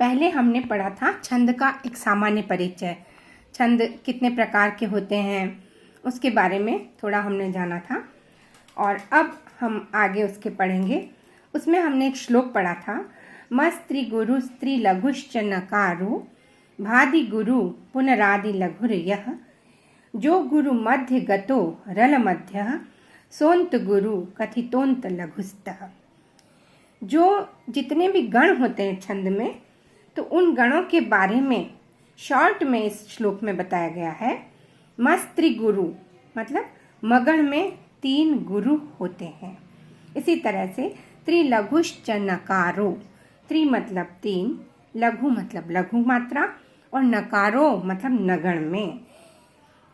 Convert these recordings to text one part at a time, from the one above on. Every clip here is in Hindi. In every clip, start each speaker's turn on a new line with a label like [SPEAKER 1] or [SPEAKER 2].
[SPEAKER 1] पहले हमने पढ़ा था छंद का एक सामान्य परिचय। छंद कितने प्रकार के होते हैं उसके बारे में थोड़ा हमने जाना था और अब हम आगे उसके पढ़ेंगे। उसमें हमने एक श्लोक पढ़ा था, मस्त्री गुरु स्त्री लघुश्च नकारो भादि गुरु पुनरादि लघुर यः, जो गुरु मध्य गतो रल मध्य सोंत गुरु कथितोंत लघुस्तः। जो जितने भी गण होते हैं छंद में, तो उन गणों के बारे में शॉर्ट में इस श्लोक में बताया गया है। मस्त्री गुरु मतलब मगण में 3 गुरु होते हैं। इसी तरह से त्रिलघुश्च नकारो, त्रि मतलब 3, लघु मतलब लघु मात्रा और नकारो मतलब नगण में।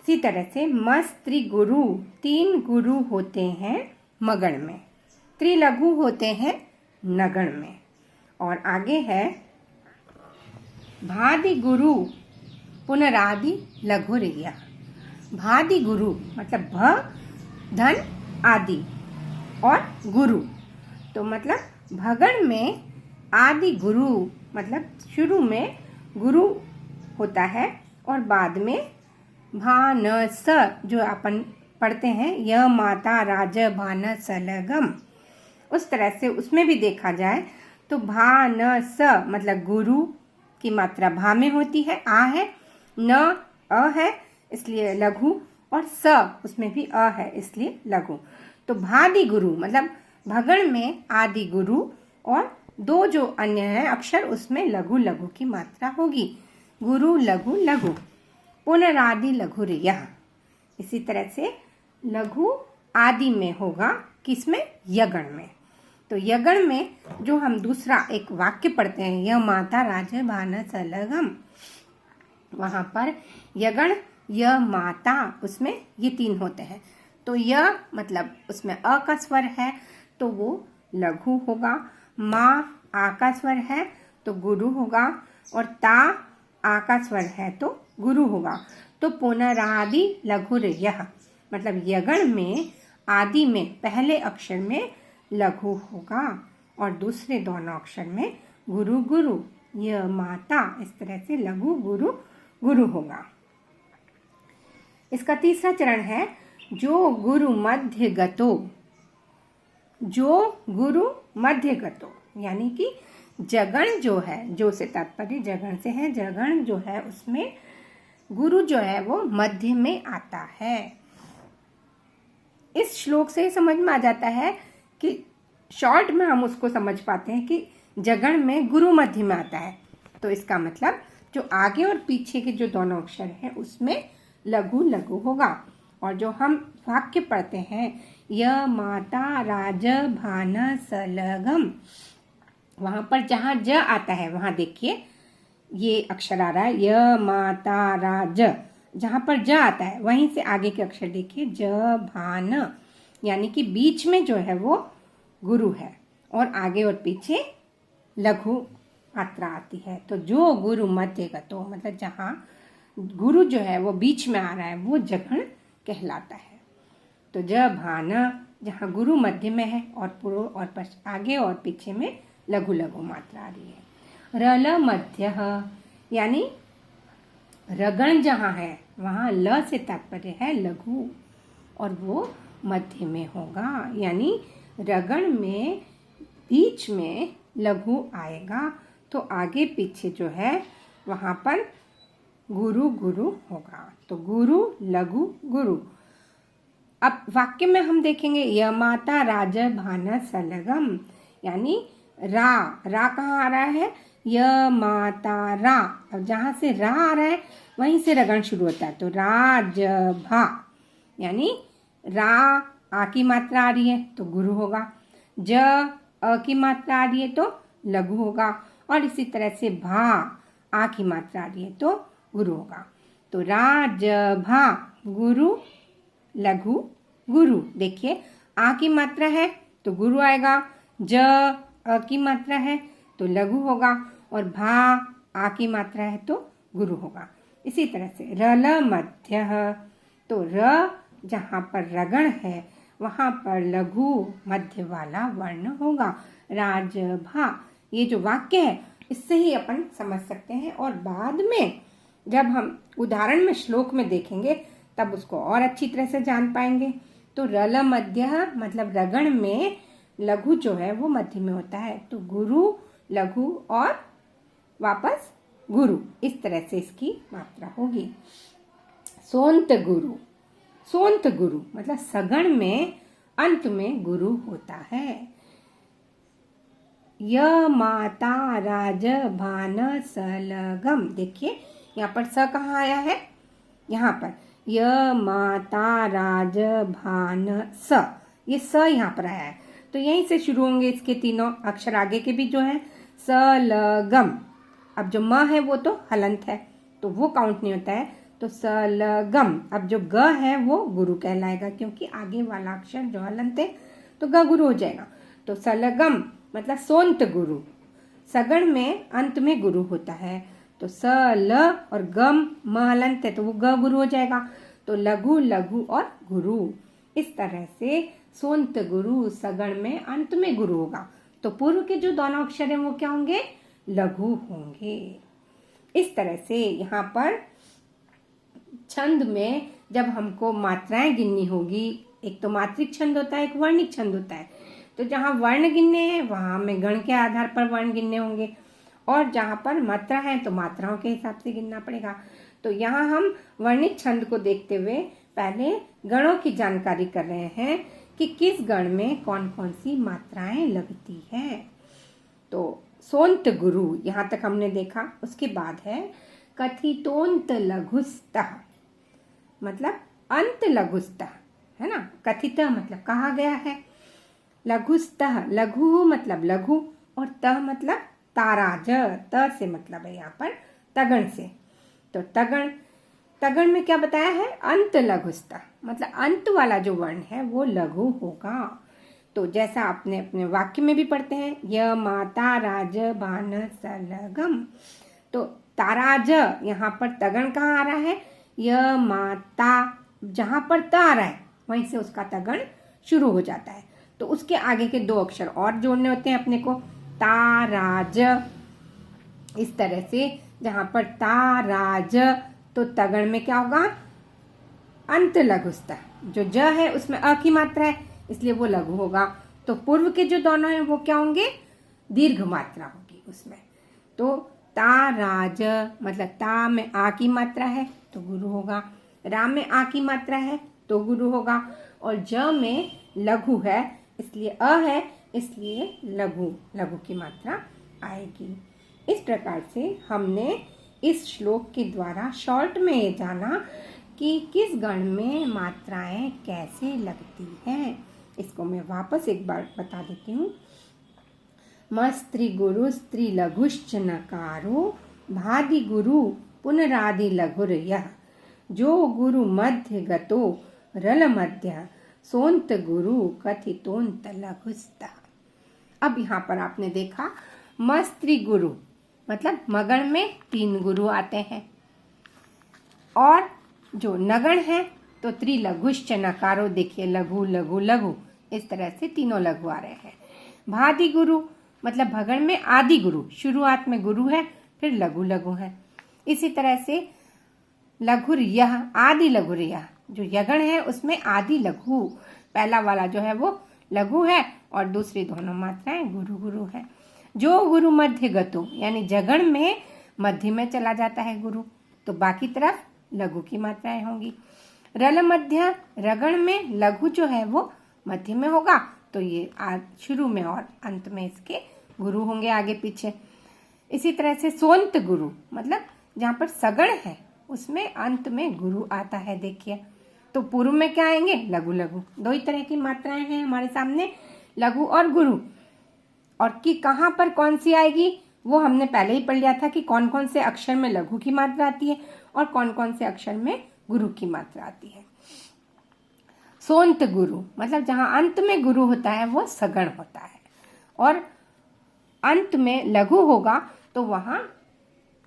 [SPEAKER 1] इसी तरह से मस्त्री गुरु 3 गुरु होते हैं मगण में, त्रिलघु होते हैं नगण में। और आगे है भादि गुरु पुनरादि लघुर यः। भादि गुरु मतलब भ धन आदि और गुरु, तो मतलब भगण में आदि गुरु मतलब शुरू में गुरु होता है और बाद में भान स जो अपन पढ़ते हैं, य माता राज भान सलगम, उस तरह से उसमें भी देखा जाए तो भा न स मतलब गुरु की मात्रा भा में होती है, आ है, न अ है इसलिए लघु, और स उसमें भी अ है इसलिए लघु। तो भादि गुरु मतलब भगण में आदि गुरु और 2 जो अन्य हैं अक्षर उसमें लघु लघु की मात्रा होगी, गुरु लघु लघु। पुनरादि लघुर यः, इसी तरह से लघु आदि में होगा, किसमें? यगण में। तो यगण में जो हम दूसरा एक वाक्य पढ़ते हैं, य माता राज भान सलगम, वहां पर यगण य माता उसमें ये 3 होते हैं। तो य मतलब उसमें अ का स्वर है तो वो लघु होगा, माँ आ का स्वर है तो गुरु होगा, और ता आ का स्वर है तो गुरु होगा। तो पुनरादि लघुर यः मतलब यगण में आदि में पहले अक्षर में लघु होगा और दूसरे दोनों अक्षर में गुरु गुरु, य माता, इस तरह से लघु गुरु गुरु होगा। इसका तीसरा चरण है जो गुरु मध्य गतो। जो गुरु मध्य गतो यानी कि जगण जो है, जो से तात्पर्य जगण से है, जगण जो है उसमें गुरु जो है वो मध्य में आता है। इस श्लोक से समझ में आ जाता है कि शॉर्ट में हम उसको समझ पाते हैं कि जगण में गुरु मध्य में आता है, तो इसका मतलब जो आगे और पीछे के जो दोनों अक्षर हैं उसमें लघु लघु होगा। और जो हम वाक्य पढ़ते हैं, य माता राज भान सलगम, वहां पर जहां ज आता है वहां देखिए ये अक्षर आ रहा है, य माता राज, जहां पर ज आता है वहीं से आगे के अक्षर देखिए ज भान, यानी कि बीच में जो है वो गुरु है और आगे और पीछे लघु मात्रा आती है। तो जो गुरु मध्य गतो मतलब जहां गुरु जो है वो बीच में आ रहा है वो जगण कहलाता है। तो ज भान जहां गुरु मध्य में है और पूर्व और आगे और पीछे में लघु लघु मात्रा आ रही है। रल मध्य यानी रगण जहां है वहां ल से तात्पर्य है लघु और वो मध्य में होगा, यानी रगण में बीच में लघु आएगा तो आगे पीछे जो है वहां पर गुरु गुरु होगा। तो गुरु लघु गुरु। अब वाक्य में हम देखेंगे य माता राज भान सलगम, यानी रा, रा कहाँ आ रहा है? य माता रा, अब जहां से रा आ रहा है वहीं से रगण शुरू होता है, तो राज भा, यानी रा आ की मात्रा आ रही है तो गुरु होगा, ज अ की मात्रा आ रही है तो लघु होगा, और इसी तरह से भा आ की मात्रा आ रही है तो गुरु होगा। तो राज भा गुरु लघु गुरु। देखिए आ की मात्रा है तो गुरु आएगा, ज अ की मात्रा है तो लघु होगा, और भा आ की मात्रा है तो गुरु होगा। इसी तरह से रल मध्य, तो र जहाँ पर रगण है वहाँ पर लघु मध्य वाला वर्ण होगा, राजभा। ये जो वाक्य है इससे ही अपन समझ सकते हैं। और बाद में जब हम उदाहरण में श्लोक में देखेंगे तब उसको और अच्छी तरह से जान पाएंगे। तो रल मध्य मतलब रगण में लघु जो है वो मध्य में होता है, तो गुरु लघु और वापस गुरु, इस तरह से इसकी मात्रा होगी। सोंत गुरु, सोंत गुरु मतलब सगण में अंत में गुरु होता है। य माता राज भान सलगम, देखिए यहाँ पर स कहाँ आया है, यहाँ पर य माता राज भान स, ये स यहाँ पर आया है, तो यहीं से शुरू होंगे इसके तीनों अक्षर आगे के भी जो है स ल गम। अब जो म है वो तो हलंत है तो वो काउंट नहीं होता है, तो स ल गम। अब जो ग है वो गुरु कहलाएगा क्योंकि आगे वाला अक्षर जो हलंत है तो ग गुरु हो जाएगा। तो सलगम मतलब सोंत गुरु, सगण में अंत में गुरु होता है, तो स ल और गम म हलंत है तो वो ग गुरु हो जाएगा, तो लघु लघु और गुरु। इस तरह से सोंत गुरु सगण में अंत में गुरु होगा, तो पूर्व के जो दोनों अक्षर हैं वो क्या होंगे, लघु होंगे। इस तरह से यहाँ पर छंद में जब हमको मात्राएं गिननी होगी, एक तो मात्रिक छंद होता है, एक वर्णिक छंद होता है, तो जहाँ वर्ण गिनने हैं वहाँ हमें गण के आधार पर वर्ण गिनने होंगे, और जहाँ पर मात्रा है तो मात्राओं के हिसाब से गिनना पड़ेगा। तो यहाँ हम वर्णिक छंद को देखते हुए पहले गणों की जानकारी कर रहे हैं कि किस गण में कौन कौन सी मात्राएं लगती हैं। तो सोंत गुरु यहाँ तक हमने देखा। उसके बाद है कथितोंत लघुस्तः, मतलब अंत लघुस्तः है ना, कथित मतलब कहा गया है, लघुस्तः लघु मतलब लघु, और तः मतलब ताराज, त से मतलब है यहाँ पर तगण से, तो तगण, तगण में क्या बताया है, अंत लघुस्तः मतलब अंत वाला जो वर्ण है वो लघु होगा। तो जैसा आपने अपने वाक्य में भी पढ़ते हैं, य माता राज बान सलगम, तो ताराज यहाँ पर तगण कहाँ आ रहा है, य माता, जहाँ पर त आ रहा है वहीं से उसका तगण शुरू हो जाता है, तो उसके आगे के दो अक्षर और जोड़ने होते हैं अपने को, ताराज। इस तरह से जहाँ पर ताराज तो तगण में क्या होगा, अंत लघुस्तः, जो ज है उसमें अ की मात्रा है इसलिए वो लघु होगा, तो पूर्व के जो दोनों हैं वो क्या होंगे, दीर्घ मात्रा होगी उसमें। तो ताराज मतलब ता में आ की मात्रा है तो गुरु होगा, रा में आ की मात्रा है तो गुरु होगा, और ज में लघु है इसलिए अ है इसलिए लघु, लघु की मात्रा आएगी। इस प्रकार से हमने इस श्लोक के द्वारा शॉर्ट में ये जाना कि किस गण में मात्राएं कैसे लगती हैं। इसको मैं वापस एक बार बता देती हूँ। मस्त्री गुरु स्त्री लघुश्च नकारो भादि गुरु पुनरादि लघुर यः, जो गुरु मध्य गतो रल मध्य सोंत गुरु कथितोंत लघुस्तः। अब यहाँ पर आपने देखा मस्त्री गुरु मतलब मगण में 3 गुरु आते हैं, और जो नगण है तो त्रिलघुश्च नकारो, देखिए लघु लघु लघु, इस तरह से तीनों लघु आ रहे हैं। भादि गुरु मतलब भगण में आदि गुरु, शुरुआत में गुरु है फिर लघु लघु है। इसी तरह से लघुर यह, आदि लघुर यह, जो यगण है उसमें आदि लघु, पहला वाला जो है वो लघु है और दूसरी दोनों मात्राएं गुरु गुरु है। जो गुरु मध्य गतो यानी जगण में मध्य में चला जाता है गुरु, तो बाकी तरफ लघु की मात्राएं होंगी। रल मध्य रगण में लघु जो है वो मध्य में होगा, तो ये शुरू में और अंत में इसके गुरु होंगे आगे पीछे। इसी तरह से सोंत गुरु मतलब जहाँ पर सगण है उसमें अंत में गुरु आता है, देखिए। तो पूर्व में क्या आएंगे, लघु लघु, दो ही तरह की मात्राएं हैं हमारे सामने, लघु और गुरु। और कि कहाँ पर कौन सी आएगी वो हमने पहले ही पढ़ लिया था कि कौन कौन से अक्षर में लघु की मात्रा आती है और कौन कौन से अक्षर में गुरु की मात्रा आती है। सोंत गुरु मतलब जहाँ अंत में गुरु होता है वो सगण होता है, और अंत में लघु होगा तो वहाँ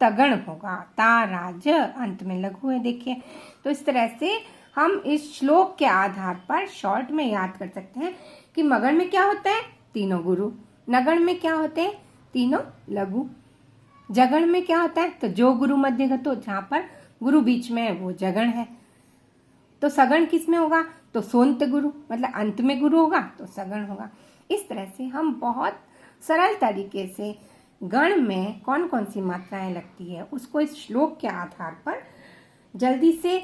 [SPEAKER 1] तगण होगा। ताराज अंत में लघु है, देखिए। तो इस तरह से हम इस श्लोक के आधार पर शॉर्ट में याद कर सकते हैं कि मगण में क्या होता है, तीनों गुरु, नगण में क्या होते हैं, तीनों लघु। जगण में क्या होता है, तो जो गुरु मध्यगतो, जहाँ पर गुरु बीच में है वो जगण है। तो सगण किस में होगा, तो सोंत गुरु, मतलब अंत में गुरु होगा तो सगण होगा। इस तरह से हम बहुत सरल तरीके से गण में कौन कौन सी मात्राएं लगती है उसको इस श्लोक के आधार पर जल्दी से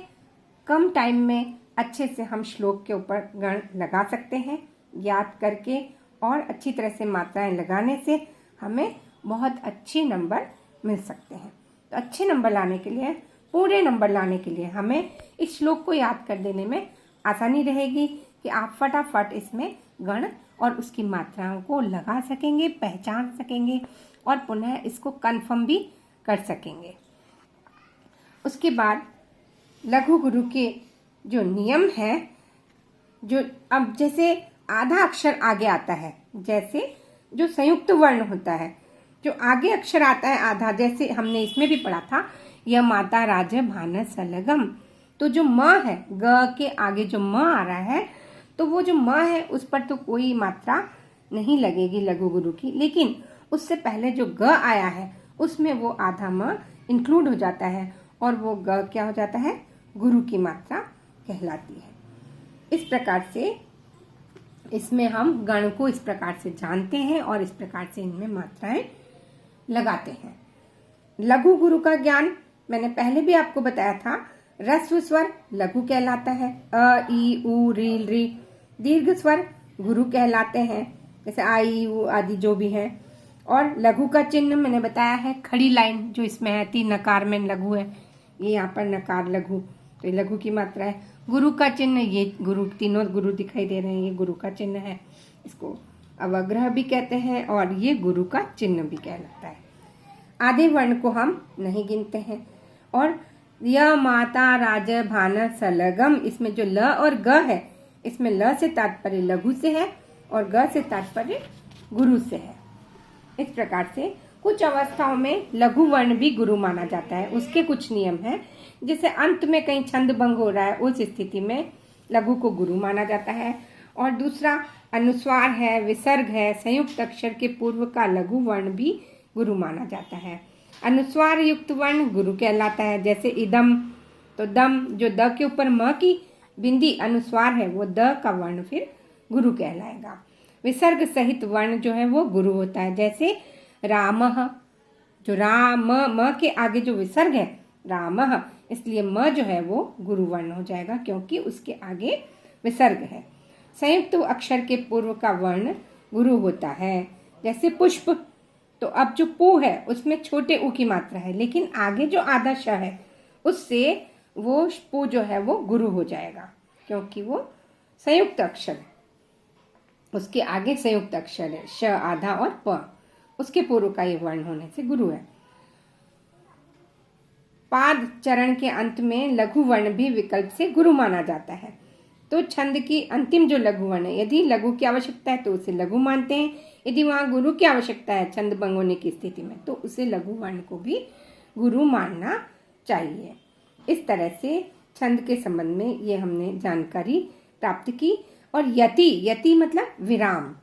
[SPEAKER 1] कम टाइम में अच्छे से हम श्लोक के ऊपर गण लगा सकते हैं याद करके, और अच्छी तरह से मात्राएं लगाने से हमें बहुत अच्छे नंबर मिल सकते हैं। तो अच्छे नंबर लाने के लिए, पूरे नंबर लाने के लिए हमें इस श्लोक को याद कर देने में आसानी रहेगी कि आप फटाफट इसमें गण और उसकी मात्राओं को लगा सकेंगे, पहचान सकेंगे और पुनः इसको कंफर्म भी कर सकेंगे। उसके बाद लघु गुरु के जो नियम है, जो अब जैसे आधा अक्षर आगे आता है, जैसे जो संयुक्त वर्ण होता है, जो आगे अक्षर आता है आधा, जैसे हमने इसमें भी पढ़ा था, यह माता राज भान सलगम, तो जो म है, ग के आगे जो म आ रहा है, तो वो जो म है उस पर तो कोई मात्रा नहीं लगेगी लघु गुरु की, लेकिन उससे पहले जो ग आया है उसमें वो आधा म इंक्लूड हो जाता है और वो ग क्या हो जाता है, गुरु की मात्रा कहलाती है। इस प्रकार से इसमें हम गण को इस प्रकार से जानते हैं और इस प्रकार से इनमें मात्राएं लगाते हैं। लघु गुरु का ज्ञान मैंने पहले भी आपको बताया था, ह्रस्व स्वर लघु कहलाता है, अ ई उ री री। दीर्घ स्वर गुरु कहलाते हैं, जैसे आ ई उ आदि जो भी है। और लघु का चिन्ह मैंने बताया है, खड़ी लाइन जो इसमें है, 3 नकार में लघु है, ये यहाँ पर नकार लघु, तो ये लघु की मात्रा है। गुरु का चिन्ह, ये गुरु, तीनों गुरु दिखाई दे रहे हैं, ये गुरु का चिन्ह है, इसको अवग्रह भी कहते हैं और ये गुरु का चिन्ह भी कहलाता है। आधे वर्ण को हम नहीं गिनते हैं। और य माता राज भान सलगम, इसमें जो ल और ग है, इसमें ल से तात्पर्य लघु से है और ग से तात्पर्य गुरु से है। इस प्रकार से कुछ अवस्थाओं में लघु वर्ण भी गुरु माना जाता है, उसके कुछ नियम हैं। जैसे अंत में कहीं छंद भंग हो रहा है, उस स्थिति में लघु को गुरु माना जाता है। और दूसरा अनुस्वार है, विसर्ग है, संयुक्त अक्षर के पूर्व का लघु वर्ण भी गुरु माना जाता है। अनुस्वार युक्त वर्ण गुरु कहलाता है, जैसे इदम, तो दम जो द के ऊपर म की बिंदी अनुस्वार है, वो द का वर्ण फिर गुरु कहलाएगा। विसर्ग सहित वर्ण जो है वो गुरु होता है, जैसे रामः, जो राम म के आगे जो विसर्ग है रामः, इसलिए म जो है वो गुरु वर्ण हो जाएगा क्योंकि उसके आगे विसर्ग है। संयुक्त अक्षर के पूर्व का वर्ण गुरु होता है, जैसे पुष्प, तो अब जो पू है उसमें छोटे ऊ की मात्रा है, लेकिन आगे जो आधा श है उससे वो पू जो है वो गुरु हो जाएगा क्योंकि वो संयुक्त अक्षर है, उसके आगे संयुक्त अक्षर है, श आधा और प, उसके पूर्व का ये वर्ण होने से गुरु है। पाद चरण के अंत में लघु वर्ण भी विकल्प से गुरु माना जाता है। तो छंद की अंतिम जो लघु वर्ण है, यदि लघु की आवश्यकता है तो उसे लघु मानते हैं, यदि वहां गुरु की आवश्यकता है छंद भंग होने की स्थिति में तो उसे लघु वर्ण को भी गुरु मानना चाहिए। इस तरह से छंद के संबंध में ये हमने जानकारी प्राप्त की। और यति, यति मतलब विराम,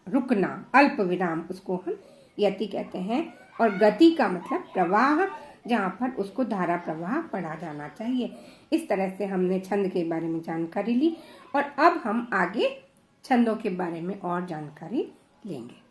[SPEAKER 1] रुकना, अल्प विराम, उसको हम यति कहते हैं। और गति का मतलब प्रवाह, जहाँ पर उसको धारा प्रवाह पढ़ा जाना चाहिए। इस तरह से हमने छंद के बारे में जानकारी ली और अब हम आगे छंदों के बारे में और जानकारी लेंगे।